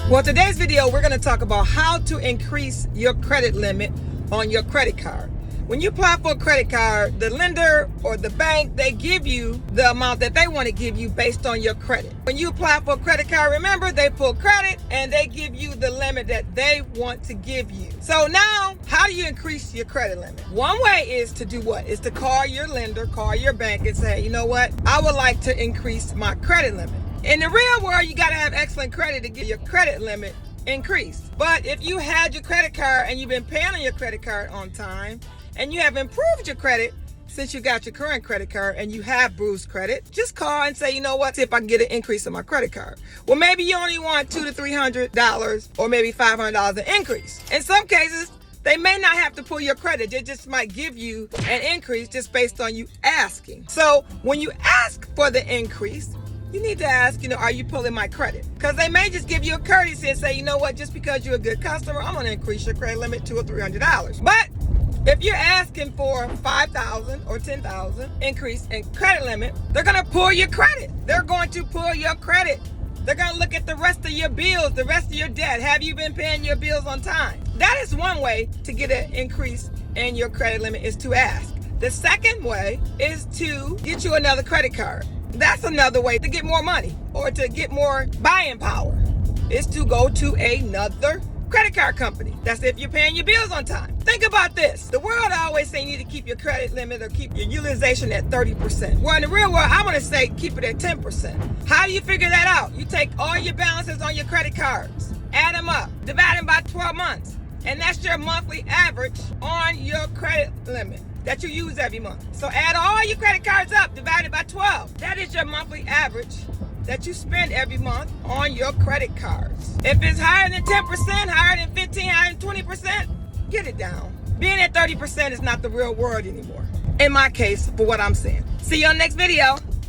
Well, today's video, we're going to talk about how to increase your credit limit on your credit card. When you apply for a credit card, the lender or the bank, they give you the amount that they want to give you based on your credit. When you apply for a credit card, remember, they pull credit and they give you the limit that they want to give you. So now, how do you increase your credit limit? One way is to do what? Is to call your lender, call your bank and say, you know what? I would like to increase my credit limit. In the real world, you got to have excellent credit to get your credit limit increased. But if you had your credit card and you've been paying on your credit card on time, and you have improved your credit since you got your current credit card and you have bruised credit, just call and say, you know what, see if I can get an increase in my credit card. Well, maybe you only want $200 to $300 or maybe $500 an increase. In some cases, they may not have to pull your credit. They just might give you an increase just based on you asking. So when you ask for the increase, you need to ask, are you pulling my credit? Because they may just give you a courtesy and say, you know what, just because you're a good customer, I'm going to increase your credit limit to $200 or $300. But if you're asking for $5,000 or $10,000 increase in credit limit, they're going to pull your credit. They're going to pull your credit. They're going to look at the rest of your bills, the rest of your debt. Have you been paying your bills on time? That is one way to get an increase in your credit limit, is to ask. The second way is to get you another credit card. That's another way to get more money or to get more buying power, is to go to another credit card company. That's if you're paying your bills on time. Think about this. The world always say you need to keep your credit limit or keep your utilization at 30%. Well, in the real world, I'm going to say keep it at 10%. How do you figure that out? You take all your balances on your credit cards, add them up, divide them by 12 months, and that's your monthly average on your credit limit that you use every month. So add all your credit cards up, divide it by 12. That is your monthly average that you spend every month on your credit cards. If it's higher than 10%, higher than 15%, higher than 20%, get it down. Being at 30% is not the real world anymore. In my case, for what I'm saying. See you on the next video.